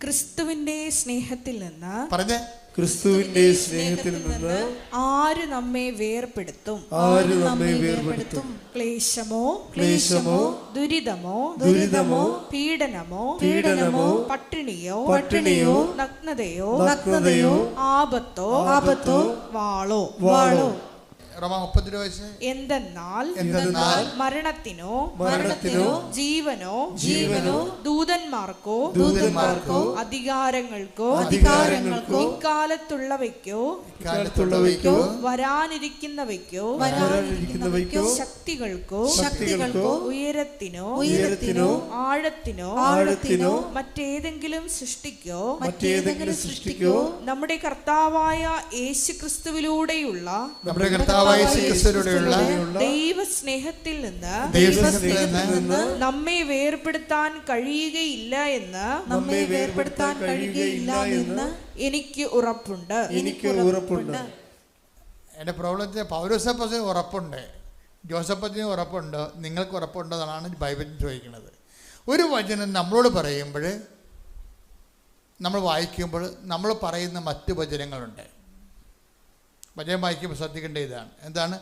ക്രിസ്തുവിന്റെ സ്നേഹത്തിൽ നിന്ന് ക്രിസ്തുവിന്റെ സ്നേഹത്തിൽ നിന്ന് ആര് നമ്മെ വേർപെടുത്തും? ക്ലേശമോ ദുരിതമോ പീഡനമോ പട്ടിണിയോ നഗ്നതയോ ആപത്തോ വാളോ എന്തെന്നാൽ മരണത്തിനോ ജീവനോ ദൂതന്മാർക്കോ അധികാരങ്ങൾക്കോ ഇക്കാലത്തുള്ളവയ്ക്കോ വരാനിരിക്കുന്നവയ്ക്കോ ശക്തികൾക്കോ ഉയരത്തിനോ ആഴത്തിനോ മറ്റേതെങ്കിലും സൃഷ്ടിക്കോ നമ്മുടെ കർത്താവായ യേശുക്രിസ്തുവിലൂടെയുള്ള ദൈവസ്നേഹത്തിൽ നിന്ന് നമ്മെ വേർപെടുത്താൻ കഴിയുകയില്ല എന്ന് എനിക്ക് ഉറപ്പുണ്ട്. എൻ്റെ പ്രോബ്ലത്തിന് പൗലോസപ്പത്തിന് ഉറപ്പുണ്ട്, ജോസഫത്തിന് ഉറപ്പുണ്ട്, നിങ്ങൾക്ക് ഉറപ്പുണ്ടെന്നാണ് ബൈബിൾ ചോദിക്കുന്നത്. ഒരു വചനം നമ്മളോട് പറയുമ്പോൾ, നമ്മൾ വായിക്കുമ്പോൾ നമ്മൾ പറയുന്ന മറ്റു വചനങ്ങളുണ്ട്. വചനം വായിക്കുമ്പോൾ ശ്രദ്ധിക്കേണ്ട ഇതാണ്. എന്താണ്?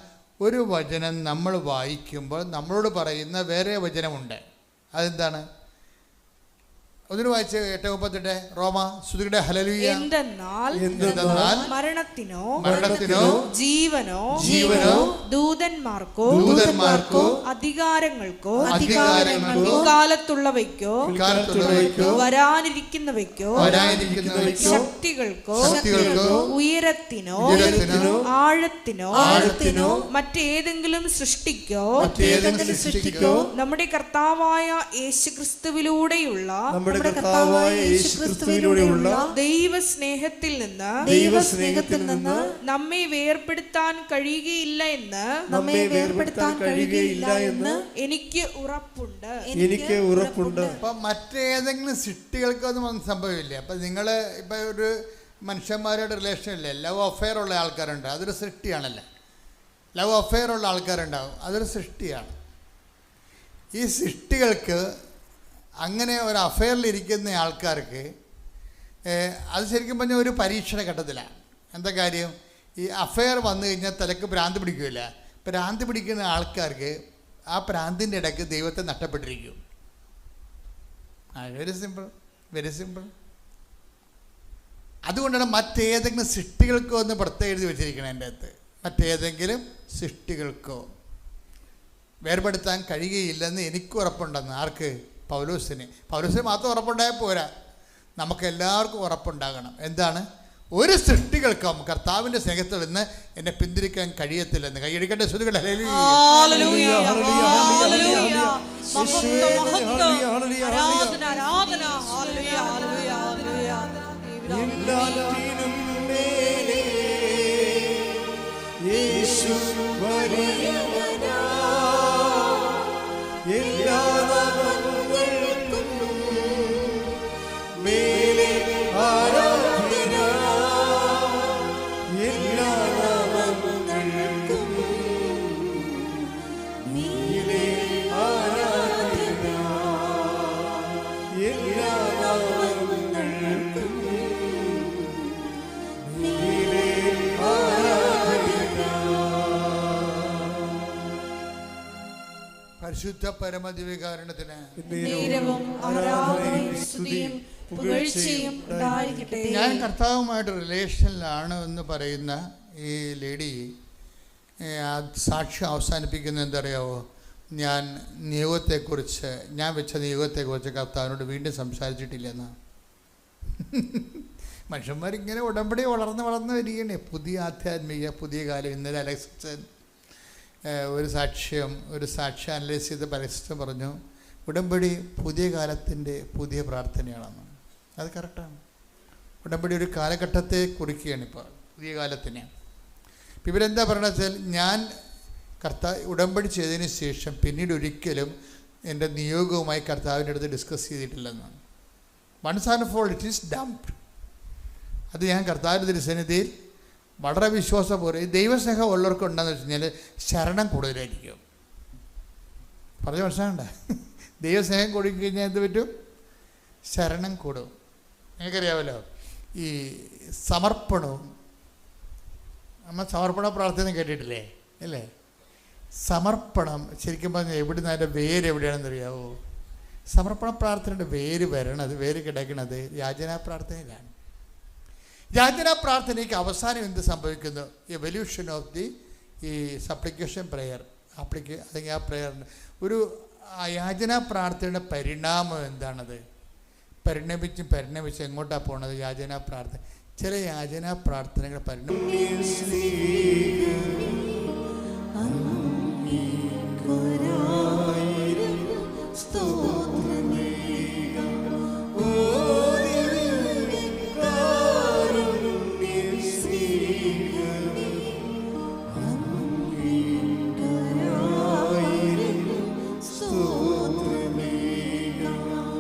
ഒരു വചനം നമ്മൾ വായിക്കുമ്പോൾ നമ്മളോട് പറയുന്ന വേറെ വചനമുണ്ട്. അതെന്താണ്? ഒന്നിനു വായിച്ച് 8:38 റോമ ശ്രുതിയുടെ ഹല്ലേലൂയ. എന്തെന്നാൽ മരണത്തിനോ ജീവനോ ദൂതന്മാർക്കോ അധികാരങ്ങൾക്കോ ഇക്കാലത്തുള്ളവയ്ക്കോ വരാനിരിക്കുന്നവയ്ക്കോ ശക്തികൾക്കോ ഉയരത്തിനോ ആഴത്തിനോ മറ്റേതെങ്കിലും സൃഷ്ടിക്കോ നമ്മുടെ കർത്താവായ യേശുക്രിസ്തുവിലൂടെയുള്ള ദൈവസ്നേഹത്തിൽ നിന്ന് നമ്മെ വേർപെടുത്താൻ കഴിയുകയില്ല എന്ന് എനിക്ക് ഉറപ്പുണ്ട്. അപ്പൊ മറ്റേതെങ്കിലും സൃഷ്ടികൾക്കൊന്നും സംഭവമില്ല. അപ്പൊ നിങ്ങൾ ഇപ്പൊ ഒരു മനുഷ്യന്മാരുടെ റിലേഷൻ ഇല്ലേ, ലവ് അഫെയർ ഉള്ള ആൾക്കാരുണ്ട്, അതൊരു സൃഷ്ടിയാണല്ലോ. ലവ് അഫെയർ ഉള്ള ആൾക്കാരുണ്ടാവും, അതൊരു സൃഷ്ടിയാണ്. ഈ സൃഷ്ടികൾക്ക് അങ്ങനെ ഒരു അഫെയറിലിരിക്കുന്ന ആൾക്കാർക്ക് അത് ശരിക്കും പറഞ്ഞാൽ ഒരു പരീക്ഷണ ഘട്ടത്തിലാണ്. എന്താ കാര്യം? ഈ അഫെയർ വന്നു കഴിഞ്ഞാൽ തലക്ക് ഭ്രാന്ത് പിടിക്കില്ല. ഭ്രാന്ത് പിടിക്കുന്ന ആൾക്കാർക്ക് ആ ഭ്രാന്തിൻ്റെ ഇടയ്ക്ക് ദൈവത്തെ നഷ്ടപ്പെട്ടിരിക്കും. Very simple. അതുകൊണ്ടാണ് മറ്റേതെങ്കിലും സൃഷ്ടികൾക്കോ എന്ന് പ്രത്യേകം എഴുതി വെച്ചിരിക്കണം എൻ്റെ അകത്ത്. മറ്റേതെങ്കിലും സൃഷ്ടികൾക്കോ വേർപെടുത്താൻ കഴിയുകയില്ലെന്ന് എനിക്ക് ഉറപ്പുണ്ടെന്ന്. ആർക്ക്? പൗലോസിന് മാത്രം ഉറപ്പുണ്ടായാൽ പോരാ, നമുക്കെല്ലാവർക്കും ഉറപ്പുണ്ടാകണം. എന്താണ്? ഒരു സൃഷ്ടികൾക്കും കർത്താവിൻ്റെ സ്നേഹത്തിൽ നിന്ന് എന്നെ പിന്തിരിക്കാൻ കഴിയത്തില്ലെന്ന്. കൈയടിക്കട്ടെ ശ്രുതികൾ. പരിശുദ്ധ പരമദിവ്യകാരുണ്യത്തിന് നേരവും ആരാധനയും സ്തുതിയും പുകഴ്ചയും ഉണ്ടായിരിക്കട്ടെ. ഞാൻ കർത്താവുമായിട്ട് റിലേഷനിലാണ് എന്ന് പറയുന്ന ഈ ലേഡി സാക്ഷ്യം അവസാനിപ്പിക്കുന്നത് എന്തറിയാവോ? ഞാൻ നിയോഗത്തെക്കുറിച്ച്, ഞാൻ വെച്ച നിയോഗത്തെക്കുറിച്ച് കർത്താവിനോട് വീണ്ടും സംസാരിച്ചിട്ടില്ലെന്നാണ്. മനുഷ്യന്മാരിങ്ങനെ ഉടമ്പടി വളർന്ന് വരികയാണ്. പുതിയ ആധ്യാത്മിക പുതിയ കാലം. ഇന്നലെ അലക്സൻ ഒരു സാക്ഷ്യം അനലൈസ് ചെയ്ത് പരസ്യം പറഞ്ഞു, ഉടമ്പടി പുതിയ കാലത്തിൻ്റെ പുതിയ പ്രാർത്ഥനയാണെന്ന്. അത് കറക്റ്റാണ്. ഉടമ്പടി ഒരു കാലഘട്ടത്തെ കുറിക്കുകയാണ് ഇപ്പോൾ, പുതിയ കാലത്തിനെ. ഇപ്പം ഇവരെന്താ പറയണത് വെച്ചാൽ, ഞാൻ ഉടമ്പടി ചെയ്തതിന് ശേഷം പിന്നീട് ഒരിക്കലും എൻ്റെ നിയോഗവുമായി കർത്താവിൻ്റെ അടുത്ത് ഡിസ്കസ് ചെയ്തിട്ടില്ലെന്നാണ്. Once and for it is dumped. അത് ഞാൻ കർത്താവിൻ്റെ തിരുസന്നിധിയിൽ വളരെ വിശ്വാസപൂർവ്വം, ഈ ദൈവസ്നേഹം ഉള്ളവർക്ക് ഉണ്ടെന്ന് വെച്ച് കഴിഞ്ഞാൽ ശരണം കൂടുതലായിരിക്കും. പറഞ്ഞ മനസ്സിലാകണ്ട? ദൈവസ്നേഹം കൊടുക്കഴിഞ്ഞാൽ എന്ത് പറ്റും? ശരണം കൂടും. നിങ്ങൾക്കറിയാമല്ലോ, ഈ സമർപ്പണവും, നമ്മൾ സമർപ്പണ പ്രാർത്ഥന കേട്ടിട്ടില്ലേ അല്ലേ? സമർപ്പണം ശരിക്കും പറഞ്ഞാൽ എവിടുന്ന് അതിൻ്റെ വേര് എവിടെയാണെന്ന് അറിയാവോ? സമർപ്പണ പ്രാർത്ഥനയുടെ വേര് കിടക്കുന്നത് യാചനാ പ്രാർത്ഥനയിലാണ്. യാചനാ പ്രാർത്ഥനയ്ക്ക് അവസാനം എന്ത് സംഭവിക്കുന്നു? എവല്യൂഷൻ ഓഫ് ദി ഈ സപ്ലിക്കേഷൻ പ്രെയർ അല്ലെങ്കിൽ ആ പ്രെയറിന് ഒരു യാചനാ പ്രാർത്ഥനയുടെ പരിണാമം എന്താണത്? പരിണമിച്ച് എങ്ങോട്ടാണ് പോണത്? യാചനാ പ്രാർത്ഥന. ചില യാചനാ പ്രാർത്ഥനകൾ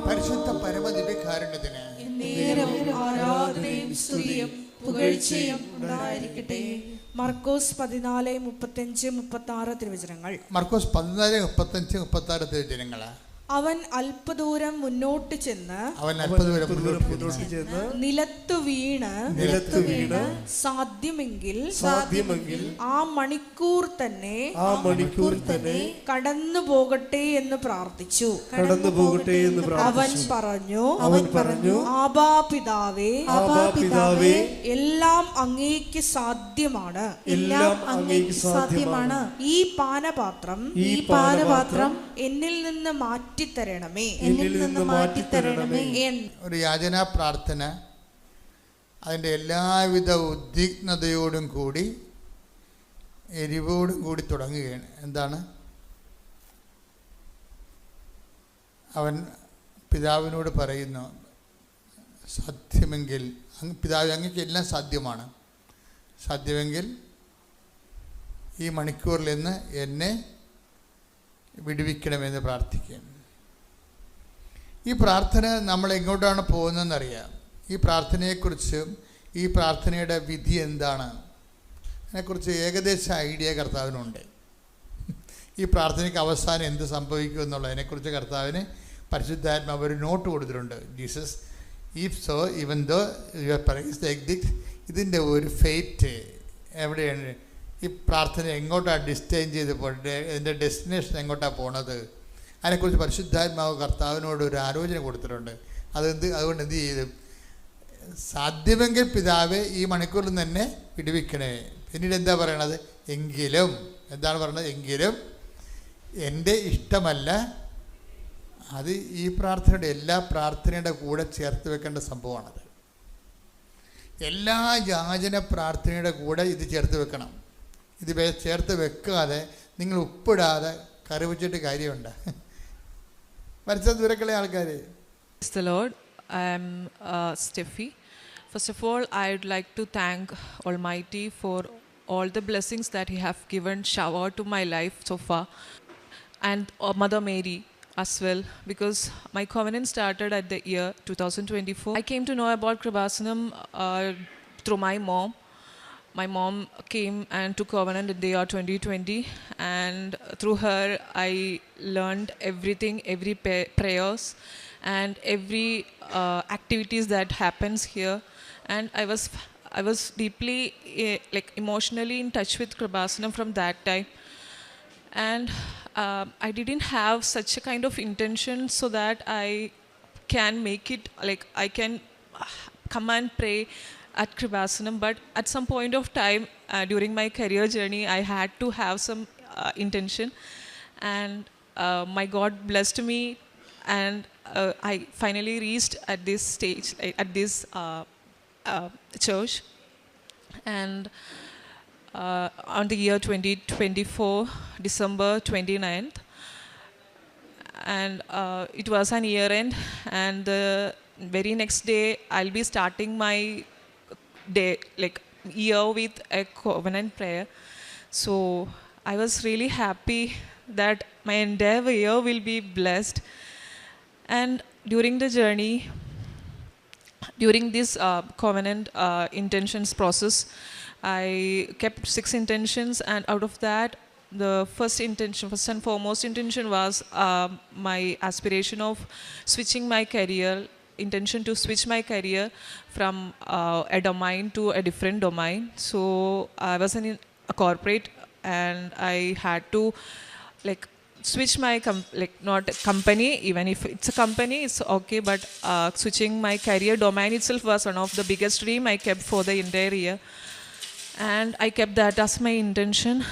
പരിശുദ്ധ പരമദിവ്യകാരുണ്യത്തിന് ആരാധനയും സ്തുതിയും പുകഴ്ചയും ഉണ്ടായിരിക്കട്ടെ. മർക്കോസ് 14:35-36 തിരുവചനങ്ങൾ. മർക്കോസ് 14:35-36 തിരുവചനങ്ങളാ. അവൻ അല്പദൂരം മുന്നോട്ട് ചെന്ന് നിലത്തു വീണ് സാധ്യമെങ്കിൽ ആ മണിക്കൂർ തന്നെ കടന്നു പോകട്ടെ എന്ന് പ്രാർത്ഥിച്ചു. അവൻ പറഞ്ഞു, ആബാ പിതാവേ, എല്ലാം അങ്ങേക്ക് സാധ്യമാണ്. ഈ പാനപാത്രം എന്നിൽ നിന്ന് മാറ്റിത്തരണമേ. ഒരു യാചനാ പ്രാർത്ഥന അതിൻ്റെ എല്ലാവിധ ഉദ്വിഗ്നതയോടും കൂടി എരിവോടും കൂടി തുടങ്ങുകയാണ്. എന്താണ്? അവൻ പിതാവിനോട് പറയുന്നു, സാധ്യമെങ്കിൽ പിതാവ്, അങ്ങക്ക് എല്ലാം സാധ്യമാണ്, സാധ്യമെങ്കിൽ ഈ മണിക്കൂറിൽ നിന്ന് എന്നെ വിടുവിക്കണമെന്ന് പ്രാർത്ഥിക്കുകയാണ്. ഈ പ്രാർത്ഥന നമ്മൾ എങ്ങോട്ടാണ് പോകുന്നതെന്നറിയാം. ഈ പ്രാർത്ഥനയെക്കുറിച്ചും ഈ പ്രാർത്ഥനയുടെ വിധി എന്താണ് അതിനെക്കുറിച്ച് ഏകദേശ ഐഡിയ കർത്താവിനുണ്ട്. ഈ പ്രാർത്ഥനയ്ക്ക് അവസാനം എന്ത് സംഭവിക്കും എന്നുള്ളതിനെക്കുറിച്ച് കർത്താവിന് പരിശുദ്ധാത്മാവ് ഒരു നോട്ട് കൊടുത്തിട്ടുണ്ട്. Jesus if so even though your praise like this, ഇതിൻ്റെ ഒരു ഫെയ്റ്റ് എവിടെയാണ്? ഈ പ്രാർത്ഥന എങ്ങോട്ടാണ് ഡിസ്റ്റൈൻ ചെയ്ത് പോയിട്ട് ഇതിൻ്റെ ഡെസ്റ്റിനേഷൻ എങ്ങോട്ടാണ് പോണത്? അതിനെക്കുറിച്ച് പരിശുദ്ധാത്മാവ് കർത്താവിനോട് ഒരു ആലോചന കൊടുത്തിട്ടുണ്ട്. അതുകൊണ്ട് എന്ത് ചെയ്തു? സാധ്യമെങ്കിൽ പിതാവേ ഈ മണിക്കൂറിൽ തന്നെ വിടുവിക്കണേ. പിന്നീട് എന്താ പറയണത്? എന്താണ് പറയണത്? എങ്കിലും എൻ്റെ ഇഷ്ടമല്ല. അത് ഈ എല്ലാ പ്രാർത്ഥനയുടെ കൂടെ ചേർത്ത് വെക്കേണ്ട സംഭവമാണത്. എല്ലാ യാചന പ്രാർത്ഥനയുടെ കൂടെ ഇത് ചേർത്ത് വെക്കണം. ഇത് ചേർത്ത് വെക്കാതെ നിങ്ങൾ ഉപ്പിടാതെ കറി വെച്ചിട്ട് കാര്യമുണ്ട്. മരിച്ച ദൂരക്കുള്ള ആൾക്കാർ. Praise the Lord. I am Steffi. First of all, I would like to thank Almighty for all the blessings that He have given shower to my life so far, and Mother Mary as well, because my covenant started at the year 2024. I came to know about Kribasanam through my mom. My mom came and took covenant in the year 2020, and through her I learned everything, every prayers and every activities that happens here. And I was deeply like emotionally in touch with Kribasanam from that time. And I didn't have such a kind of intention so that I can make it, like I can come and pray at Kripasanam, but at some point of time during my career journey, I had to have some intention, and my God blessed me, and I finally reached at this stage, at this church, and on the year 2024, December 29th, and it was an year end, and the very next day I'll be starting my day, like year, with a covenant prayer. So I was really happy that my entire year will be blessed. And during the journey, during this covenant intentions process, I kept 6 intentions, and out of that, the first intention, first and foremost intention, was my aspiration of switching my career, intention to switch my career from a domain to a different domain. So I was in a corporate, and I had to like switch my not a company, even if it's a company, it's okay, but switching my career domain itself was one of the biggest dream I kept for the entire year. And I kept that as my intention.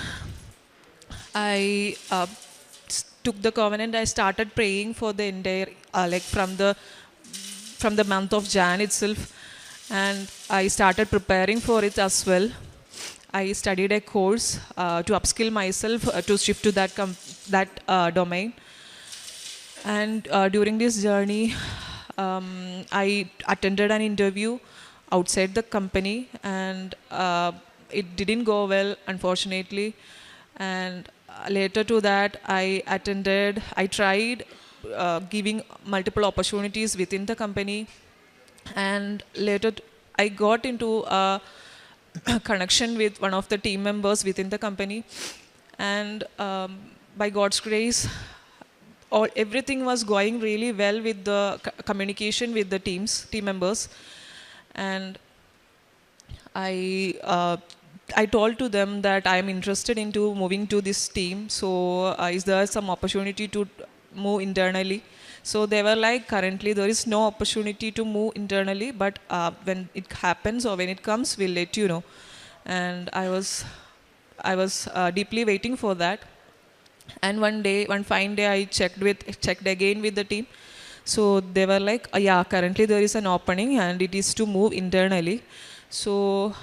I took the covenant. I started praying for the entire, from the month of Jan itself, and I started preparing for it as well. I studied a course to upskill myself to shift to that domain. And during this journey, I attended an interview outside the company, and it didn't go well, unfortunately. And later to that, I tried giving multiple opportunities within the company, and later I got into a connection with one of the team members within the company, and by God's grace, everything was going really well with the communication with the team members. And I told to them that I am interested into moving to this team. So is there some opportunity to move internally? So they were like, currently there is no opportunity to move internally, but when it happens or when it comes, we'll let you know. And I was deeply waiting for that. And one fine day, I checked again with the team. So they were like, yeah, currently there is an opening and it is to move internally. So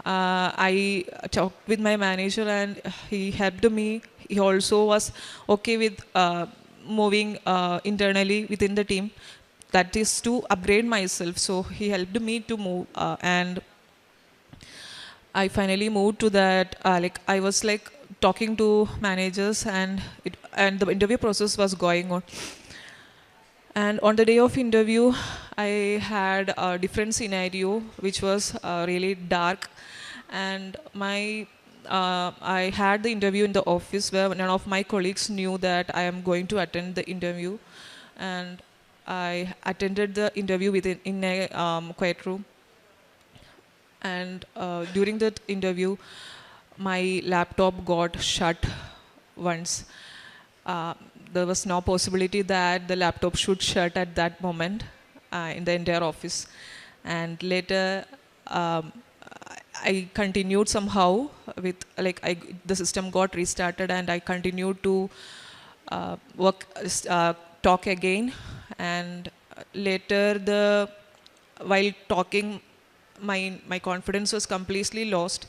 I talked with my manager, and he helped me. He also was okay with moving internally within the team. That is to upgrade myself. So he helped me to move, and I finally moved to that. I was talking to managers, and the interview process was going on. And on the day of interview, I had a different scenario, which was really dark. And I had the interview in the office where none of my colleagues knew that I am going to attend the interview. And I attended the interview in a quiet room. And during that interview, my laptop got shut once. There was no possibility that the laptop should shut at that moment in the entire office. And later, I continued somehow with the system got restarted, and I continued to talk again. And later, while talking, my confidence was completely lost,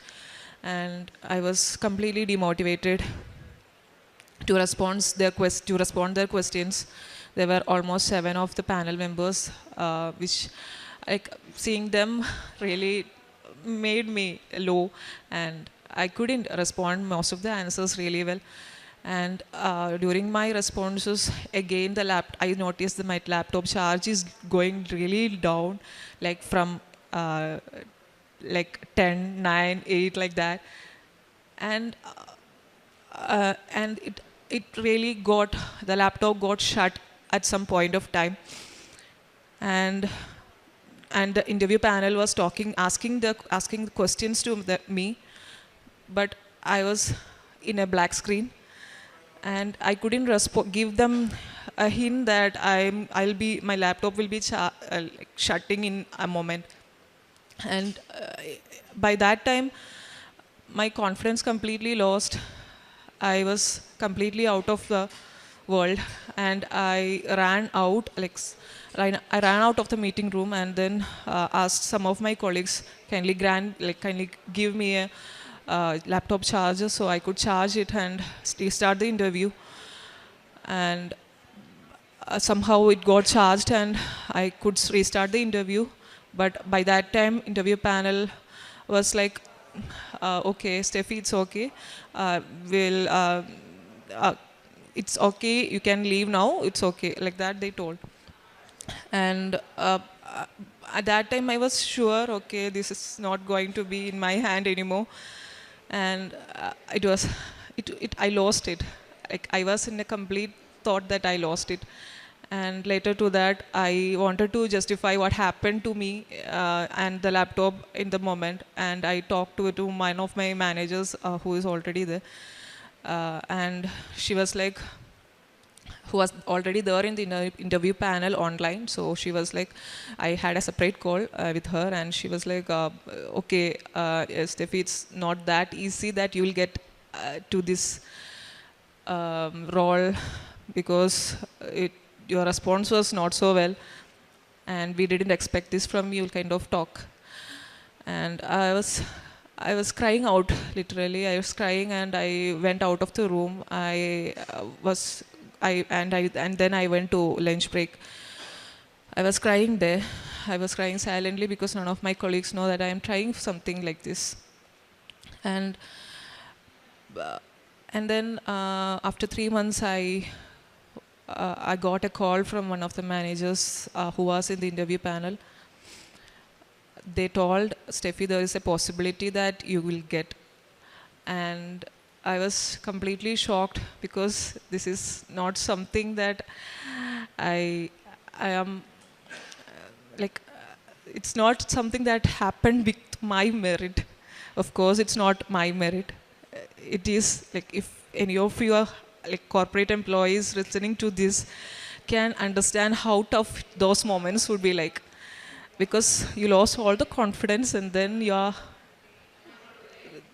and I was completely demotivated to respond their questions. There were almost 7 of the panel members, which seeing them really made me low, and I couldn't respond most of the answers really well. And during my responses, again I noticed that my laptop charge is going really down, from 10, 9, 8, like that. And it really the laptop got shut at some point of time. And the interview panel was asking questions to me, but I was in a black screen. and I couldn't give them a hint that my laptop will be like shutting in a moment. And by that time, my confidence completely lost. I was completely out of the world, and I ran out, I ran out of the meeting room, and then asked some of my colleagues kindly give me a laptop charger so I could charge it and start the interview. And somehow it got charged and I could restart the interview. But by that time, interview panel was like, okay, Steffi, it's okay. It's okay, you can leave now, it's okay. Like that they told. And at that time I was sure, okay, this is not going to be in my hand anymore. And I lost it. Like I was in a complete thought that I lost it. And later to that, I wanted to justify what happened to me and the laptop in the moment. And I talked to one of my managers who is already there. And she was like, who was already there in the interview panel online. So she was like, I had a separate call with her, and she was like, okay, Steffi, it's not that easy that you will get to this role, because your response was not so well, and we didn't expect this from you, kind of talk. And I was crying out, literally. I was crying, and I went out of the room. And then I went to lunch break. I was crying there. I was crying silently because none of my colleagues know that I am trying something like this. And then after 3 months, I got a call from one of the managers who was in the interview panel. They told, Steffi, there is a possibility that you will get. And I was completely shocked, because this is not something that I am, it's not something that happened with my merit. Of course, it's not my merit. It is like, if any of your corporate employees listening to this can understand how tough those moments would be like, because you lost all the confidence and then you are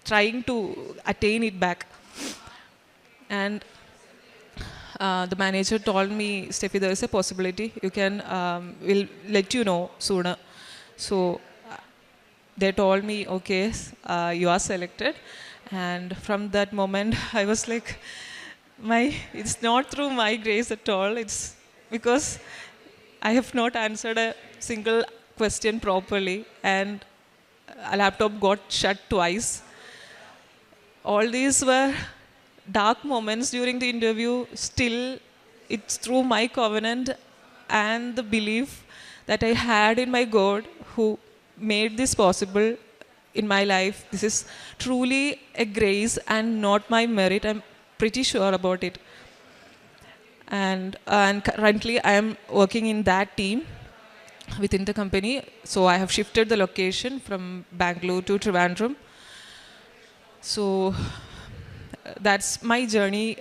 trying to attain it back. And the manager told me, Steffi, there is a possibility. You can, we'll let you know sooner. So they told me, okay, you are selected. And from that moment, I was like, it's not through my grace at all. It's because I have not answered a single question properly, and a laptop got shut twice. All these were dark moments during the interview. Still, it's through my covenant and the belief that I had in my God who made this possible in my life. This is truly a grace and not my merit. I'm pretty sure about it. And currently I am working in that team within the company. So I have shifted the location from Bangalore to Trivandrum. So that's my journey.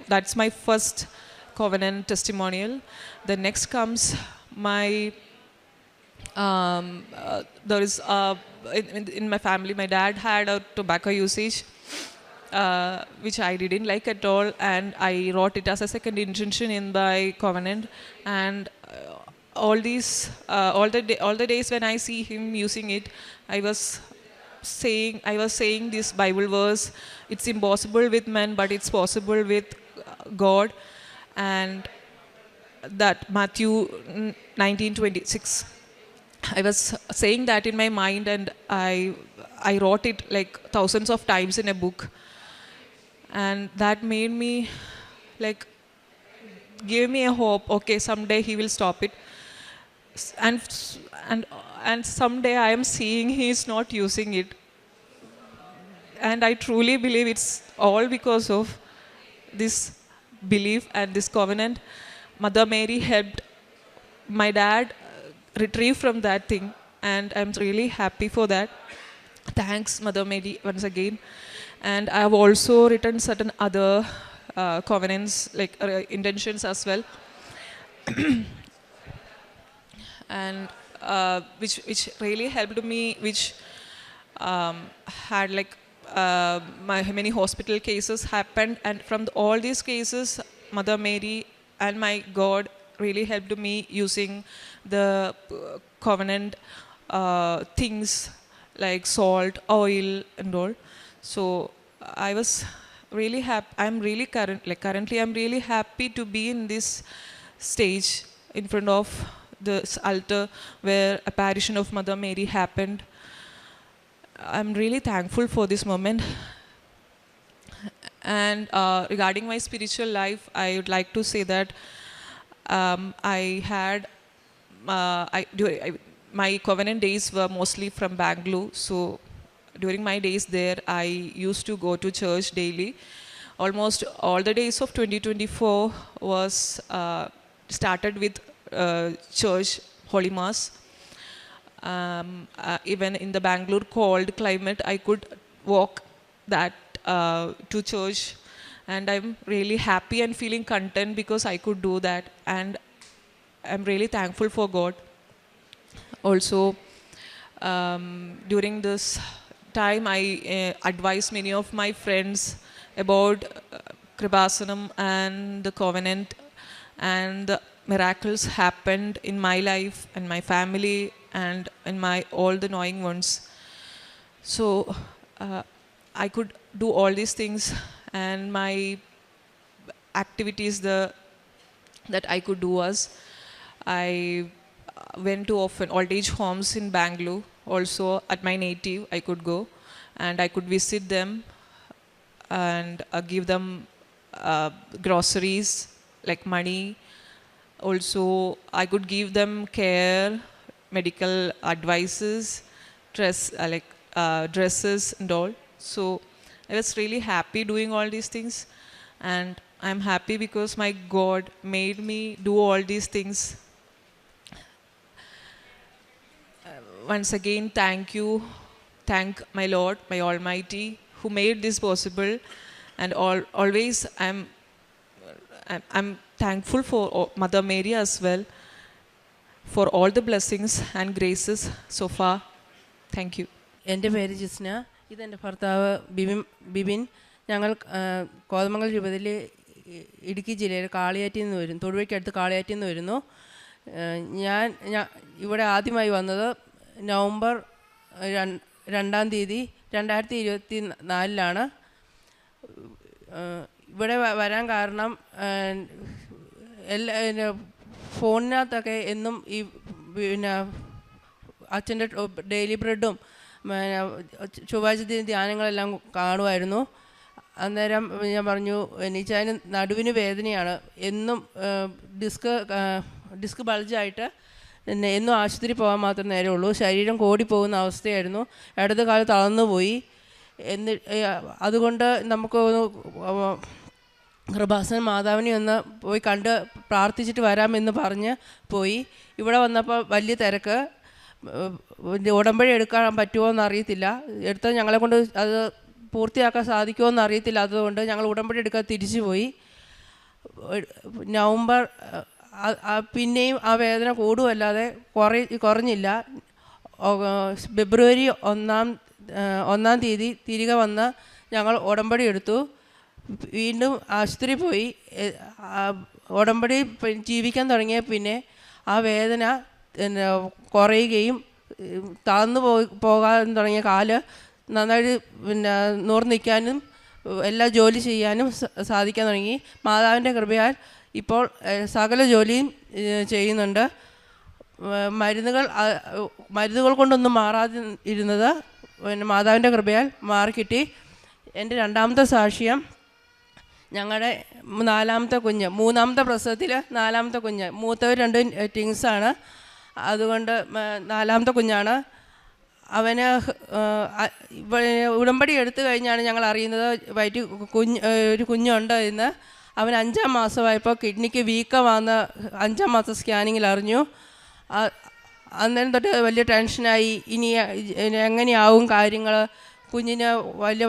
That's my first covenant testimonial. The next comes my there is in my family, my dad had a tobacco usage, which I didn't like at all, and I wrote it as a second intention in my covenant. And all the days when I see him using it, I was saying this Bible verse: it's impossible with men, but it's possible with God. And that Matthew 19:26. I was saying that in my mind, and I wrote it like thousands of times in a book. And that made me gave me a hope. Okay, someday he will stop it. And someday I am seeing he is not using it. And I truly believe it's all because of this belief and this covenant. Mother Mary helped my dad retrieve from that thing, and I'm really happy for that. Thanks, Mother Mary, once again. And I have also written certain other covenants, like intentions as well. And which really helped me, which had like many hospital cases happened, and from all these cases Mother Mary and my God really helped me using the covenant things like salt, oil and all. So I was really happy. Currently I'm really happy to be in this stage in front of this altar where apparition of Mother Mary happened. I'm really thankful for this moment. And regarding my spiritual life, I would like to say that my covenant days were mostly from Bangalore. So during my days there, I used to go to church daily. Almost all the days of 2024 was started with church, Holy Mass. Even in the Bangalore cold climate, I could walk that to church, and I'm really happy and feeling content because I could do that, and I'm really thankful for God. Also, during this time, I advised many of my friends about Kripasanam and the covenant, and the miracles happened in my life and my family and in my all the knowing ones. So I could do all these things, and my activities that I could do was I went to often old age homes in Bangalore. Also at my native I could go and I could visit them and give them groceries like money. Also I could give them care, medical advices, dresses and all. So I was really happy doing all these things, and I'm happy because my God made me do all these things. Once again, thank my Lord, my Almighty, who made this possible, and always I'm thankful for Mother Mary as well for all the blessings and graces so far. Thank you. എൻ്റെ പേര് ജിസ്ന, ഇതെൻ്റെ ഭർത്താവ് ബിബിൻ. ഞങ്ങൾ കോതമംഗൽ രൂപതയിൽ ഇടുക്കി ജില്ലയിൽ കാളിയാറ്റിൽ നിന്ന് വരും, തൊടുപുഴയ്ക്കടുത്ത് കാളിയാറ്റിൽ നിന്ന് വരുന്നു. ഞാൻ ഇവിടെ ആദ്യമായി വന്നത് നവംബർ 2-ാം തീയതി 2024 ഇവിടെ വരാൻ കാരണം ഫോണിനകത്തൊക്കെ എന്നും ഈ പിന്നെ അച്ഛൻ്റെ ഡെയിലി ബ്രെഡും ചൊവ്വാഴ്ച ധ്യാനങ്ങളെല്ലാം കാണുമായിരുന്നു. അന്നേരം ഞാൻ പറഞ്ഞു, എനിച്ചതിന് നടുവിന് വേദനയാണ്, എന്നും ഡിസ്ക് ബൾജായിട്ട് എന്നും ആശുപത്രി പോകാൻ മാത്രം നേരമുള്ളൂ, ശരീരം കോടിപ്പോകുന്ന അവസ്ഥയായിരുന്നു, ഇടത് കാലം തളർന്നുപോയി. അതുകൊണ്ട് നമുക്ക് കൃപാസന മാതാവിനെ ഒന്ന് പോയി കണ്ട് പ്രാർത്ഥിച്ചിട്ട് വരാമെന്ന് പറഞ്ഞ് പോയി. ഇവിടെ വന്നപ്പോൾ വലിയ തിരക്ക്, ഉടമ്പടി എടുക്കാൻ പറ്റുമോ എന്നറിയത്തില്ല, എടുത്താൽ ഞങ്ങളെ കൊണ്ട് അത് പൂർത്തിയാക്കാൻ സാധിക്കുമോ എന്നറിയത്തില്ല. അതുകൊണ്ട് ഞങ്ങൾ ഉടമ്പടി എടുക്കാൻ തിരിച്ചു പോയി. നവംബർ പിന്നെയും ആ വേദന കൂടുമല്ലാതെ കുറഞ്ഞില്ല. ഫെബ്രുവരി 1-ാം തീയതി തിരികെ വന്ന് ഞങ്ങൾ ഉടമ്പടി എടുത്തു. വീണ്ടും ആശുപത്രി പോയി. ഉടമ്പടി ജീവിക്കാൻ തുടങ്ങിയ പിന്നെ ആ വേദന കുറയുകയും താഴ്ന്നു പോകാൻ തുടങ്ങിയ കാല് നന്നായിട്ട് നൂർന്ന് നിൽക്കാനും എല്ലാ ജോലി ചെയ്യാനും സാധിക്കാൻ തുടങ്ങി. മാതാവിൻ്റെ കൃപയാൽ ഇപ്പോൾ സകല ജോലിയും ചെയ്യുന്നുണ്ട്. മരുന്നുകൾ കൊണ്ടൊന്നും മാറാതെ ഇരുന്നത് മാതാവിൻ്റെ കൃപയാൽ മാറിക്കിട്ടി. എൻ്റെ രണ്ടാമത്തെ സാക്ഷ്യം, ഞങ്ങളുടെ 4-ാമത്തെ കുഞ്ഞ്, 3-ാമത്തെ പ്രസവത്തിൽ 4-ാമത്തെ കുഞ്ഞ്, മൂത്തവർ 2 ടിങ്സാണ്, അതുകൊണ്ട് 4-ാമത്തെ കുഞ്ഞാണ്. അവന് ഉടമ്പടി എടുത്തു കഴിഞ്ഞാണ് ഞങ്ങൾ അറിയുന്നത് ഒരു കുഞ്ഞുണ്ട് എന്ന്. അവൻ 5-ാം മാസമായപ്പോൾ കിഡ്നിക്ക് വീക്കമാണെന്ന് 5-ാം മാസം സ്കാനിങ്ങിൽ അറിഞ്ഞു. അന്നേരം തൊട്ട് വലിയ ടെൻഷനായി, ഇനി എങ്ങനെയാവും കാര്യങ്ങൾ, കുഞ്ഞിന് വലിയ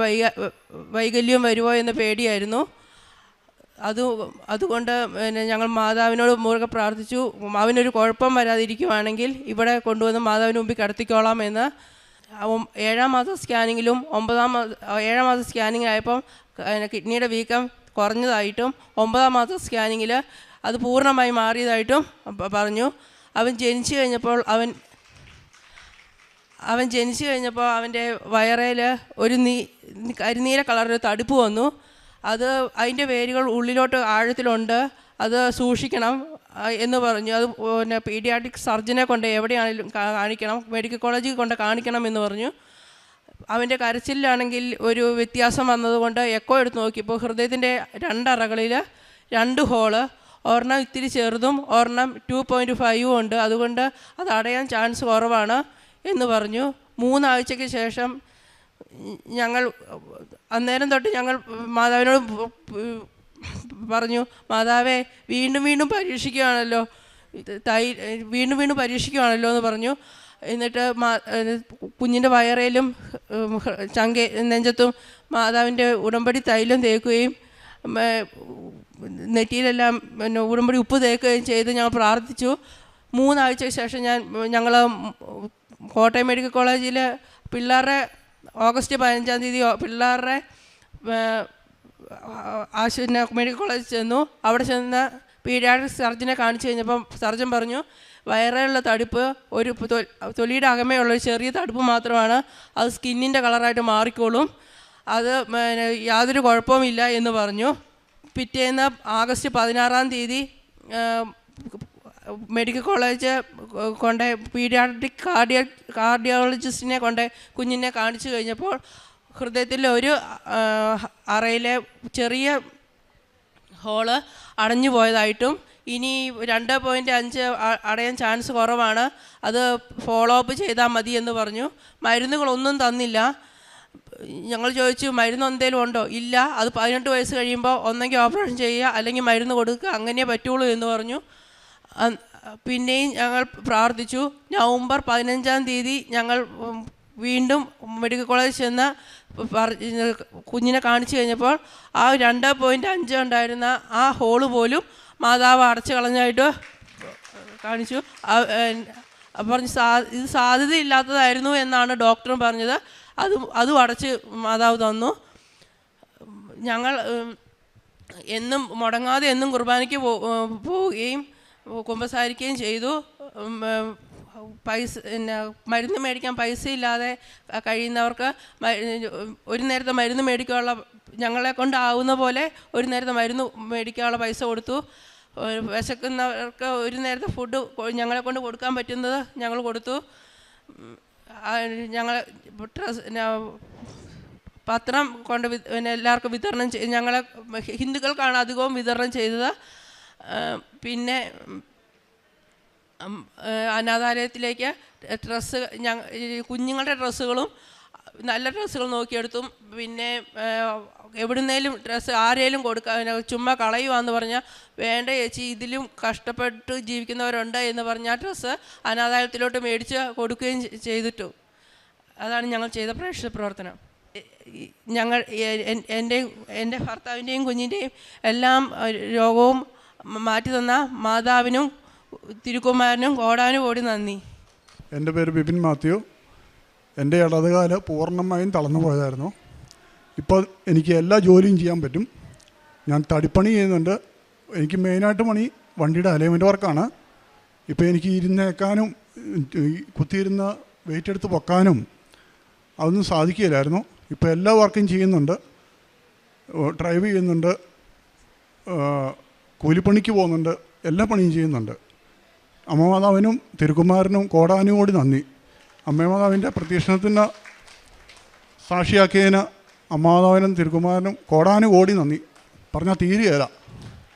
വൈകല്യം വരുമോ എന്ന് പേടിയായിരുന്നു. അതുകൊണ്ട് പിന്നെ ഞങ്ങൾ മാതാവിനോട് മുറുകെ പ്രാർത്ഥിച്ചു, അവനൊരു കുഴപ്പം വരാതിരിക്കുവാണെങ്കിൽ ഇവിടെ കൊണ്ടുവന്ന് മാതാവിന് മുമ്പിൽ കിടത്തിക്കോളാം എന്ന്. 7-ാം മാസം സ്കാനിങ്ങിലും 7-ാം മാസം സ്കാനിങ് ആയപ്പം കിഡ്നിയുടെ വീക്കം കുറഞ്ഞതായിട്ടും 9-ാം മാസം സ്കാനിങ്ങിൽ അത് പൂർണ്ണമായി മാറിയതായിട്ടും പറഞ്ഞു. അവൻ ജനിച്ചു കഴിഞ്ഞപ്പോൾ അവൻ്റെ വയറേൽ ഒരു കരിനീല കളറിൽ തടിപ്പ് വന്നു. അതിൻ്റെ വേരുകൾ ഉള്ളിലോട്ട് ആഴത്തിലുണ്ട്, അത് സൂക്ഷിക്കണം എന്ന് പറഞ്ഞു. അത് പിന്നെ പീഡിയാട്രിക് സർജനെ കൊണ്ട് എവിടെയാണെങ്കിലും കാണിക്കണം, മെഡിക്കൽ കോളേജിൽ കൊണ്ട് കാണിക്കണം എന്ന് പറഞ്ഞു. അവൻ്റെ കരച്ചിലാണെങ്കിൽ ഒരു വ്യത്യാസം വന്നതുകൊണ്ട് എക്കോ എടുത്ത് നോക്കിയപ്പോൾ ഹൃദയത്തിൻ്റെ 2 അറകളിൽ 2 ഹോള്, ഒരെണ്ണം ഇത്തിരി ചെറുതും ഒരെണ്ണം 2.5 ഉണ്ട്, അതുകൊണ്ട് അത് അടയാൻ ചാൻസ് കുറവാണ് എന്ന് പറഞ്ഞു. 3 ആഴ്ചയ്ക്ക് ശേഷം ഞങ്ങൾ അന്നേരം തൊട്ട് ഞങ്ങൾ മാതാവിനോട് പറഞ്ഞു, മാതാവേ വീണ്ടും പരീക്ഷിക്കുകയാണല്ലോ, വീണ്ടും പരീക്ഷിക്കുകയാണല്ലോ എന്ന് പറഞ്ഞു. എന്നിട്ട് കുഞ്ഞിൻ്റെ വയറേലും നെഞ്ചത്തും മാതാവിൻ്റെ ഉടമ്പടി തൈലം തേക്കുകയും നെറ്റിയിലെല്ലാം പിന്നെ ഉടമ്പടി ഉപ്പ് തേക്കുകയും ചെയ്ത് ഞങ്ങൾ പ്രാർത്ഥിച്ചു. 3 ആഴ്ചയ്ക്ക് ശേഷം ഞങ്ങൾ കോട്ടയം മെഡിക്കൽ കോളേജിൽ പിള്ളേരുടെ ഓഗസ്റ്റ് 15-ാം തീയതി പിള്ളേരുടെ മെഡിക്കൽ കോളേജിൽ ചെന്നു. അവിടെ ചെന്ന് പീഡിയാട്രിക് സർജനെ കാണിച്ചു കഴിഞ്ഞപ്പം സർജൻ പറഞ്ഞു, വയറിലുള്ള തടിപ്പ് ഒരു തൊലിയുടെ അകമയുള്ള ഒരു ചെറിയ തടിപ്പ് മാത്രമാണ്, അത് സ്കിന്നിൻ്റെ കളറായിട്ട് മാറിക്കോളും, അത് യാതൊരു കുഴപ്പവുമില്ല എന്ന് പറഞ്ഞു. പിറ്റേന്ന് ആഗസ്റ്റ് 16-ാം തീയതി മെഡിക്കൽ കോളേജ് കൊണ്ട് പീഡിയാട്രിക് കാർഡിയോളജിസ്റ്റിനെ കൊണ്ട് കുഞ്ഞിനെ കാണിച്ചു കഴിഞ്ഞപ്പോൾ ഹൃദയത്തിൽ ഒരു അറയിലെ ചെറിയ ഹോള് അടഞ്ഞു പോയതായിട്ടും ഇനി 2.5 അടയാൻ ചാൻസ് കുറവാണ്, അത് ഫോളോ അപ്പ് ചെയ്താൽ മതി എന്ന് പറഞ്ഞു. മരുന്നുകളൊന്നും തന്നില്ല. ഞങ്ങൾ ചോദിച്ചു, മരുന്ന് എന്തെങ്കിലും ഉണ്ടോ? ഇല്ല, അത് 18 വയസ്സ് കഴിയുമ്പോൾ ഒന്നെങ്കിൽ ഓപ്പറേഷൻ ചെയ്യുക അല്ലെങ്കിൽ മരുന്ന് കൊടുക്കുക, അങ്ങനെ പറ്റുള്ളൂ എന്ന് പറഞ്ഞു. പിന്നെയും ഞങ്ങൾ പ്രാർത്ഥിച്ചു. നവംബർ 15-ാം തീയതി ഞങ്ങൾ വീണ്ടും മെഡിക്കൽ കോളേജിൽ ചെന്ന് കുഞ്ഞിനെ കാണിച്ചു കഴിഞ്ഞപ്പോൾ ആ 2.5 ഉണ്ടായിരുന്ന ആ ഹോള് പോലും മാതാവ് അടച്ചു കളഞ്ഞായിട്ട് കാണിച്ചു. പറഞ്ഞു ഇത് സാധ്യതയില്ലാത്തതായിരുന്നു എന്നാണ് ഡോക്ടറും പറഞ്ഞത്. അതും അടച്ച് മാതാവ് തന്നു. ഞങ്ങൾ എന്നും മുടങ്ങാതെ എന്നും കുർബാനയ്ക്ക് പോവുകയും കുമ്പസാരിക്കുകയും ചെയ്തു. മരുന്ന് മേടിക്കാൻ പൈസ ഇല്ലാതെ കഴിയുന്നവർക്ക് ഒരു നേരത്തെ മരുന്ന് മേടിക്കാനുള്ള ഞങ്ങളെ കൊണ്ടാവുന്ന പോലെ ഒരു നേരത്തെ മരുന്ന് മേടിക്കാനുള്ള പൈസ കൊടുത്തു. വിശക്കുന്നവർക്ക് ഒരു നേരത്തെ ഫുഡ് ഞങ്ങളെ കൊണ്ട് കൊടുക്കാൻ പറ്റുന്നത് ഞങ്ങൾ കൊടുത്തു. ഞങ്ങൾ പത്രം കൊണ്ട് എല്ലാവർക്കും വിതരണം ഞങ്ങളെ ഹിന്ദുക്കൾക്കാണ് അധികവും വിതരണം ചെയ്തത്. പിന്നെ അനാഥാലയത്തിലേക്ക് ഡ്രസ്സ് കുഞ്ഞുങ്ങളുടെ ഡ്രസ്സുകളും നല്ല ഡ്രസ്സുകൾ നോക്കിയെടുത്തും പിന്നെ എവിടുന്നേലും ഡ്രസ്സ് ആരേലും കൊടുക്കാൻ ചുമ്മാ കളയുവാന്ന് പറഞ്ഞാൽ വേണ്ട ചേച്ചി ഇതിലും കഷ്ടപ്പെട്ട് ജീവിക്കുന്നവരുണ്ട് എന്ന് പറഞ്ഞാൽ ഡ്രസ്സ് അനാഥാലയത്തിലോട്ട് മേടിച്ച് കൊടുക്കുകയും ചെയ്തിട്ടു. അതാണ് ഞങ്ങൾ ചെയ്ത പ്രേക്ഷിത പ്രവർത്തനം. ഞങ്ങൾ എൻ്റെ ഭർത്താവിൻ്റെയും കുഞ്ഞിൻ്റെയും എല്ലാം രോഗവും മാറ്റി തന്ന മാതാവിനും തിരുക്കുമാരനും കോടാനുകോടി നന്ദി. എൻ്റെ പേര് ബിപിൻ മാത്യു. എൻ്റെ ഇടതുകാല് പൂർണ്ണമായും തളർന്നു പോയതായിരുന്നു. ഇപ്പോൾ എനിക്ക് എല്ലാ ജോലിയും ചെയ്യാൻ പറ്റും. ഞാൻ തടിപ്പണി ചെയ്യുന്നുണ്ട്. എനിക്ക് മെയിനായിട്ട് പണി വണ്ടിയുടെ അലൈൻമെൻറ്റ് വർക്കാണ്. ഇപ്പോൾ എനിക്ക് ഇരുന്നേക്കാനും കുത്തിയിരുന്ന വെയിറ്റ് എടുത്ത് പൊക്കാനും അതൊന്നും സാധിക്കില്ലായിരുന്നു. ഇപ്പോൾ എല്ലാ വർക്കും ചെയ്യുന്നുണ്ട്. ഡ്രൈവ് ചെയ്യുന്നുണ്ട്, കൂലിപ്പണിക്ക് പോകുന്നുണ്ട്, എല്ലാ പണിയും ചെയ്യുന്നുണ്ട്. അമ്മമാതാവിനും തിരുക്കുമാരനും കോടാനുകോടി നന്ദി. അമ്മമാതാവിൻ്റെ പ്രത്യക്ഷണത്തിന് സാക്ഷിയാക്കിയതിന് അമ്മമാതാവിനും തിരുക്കുമാരനും കോടാനുകോടി നന്ദി. പറഞ്ഞാൽ തീരുകയില്ല.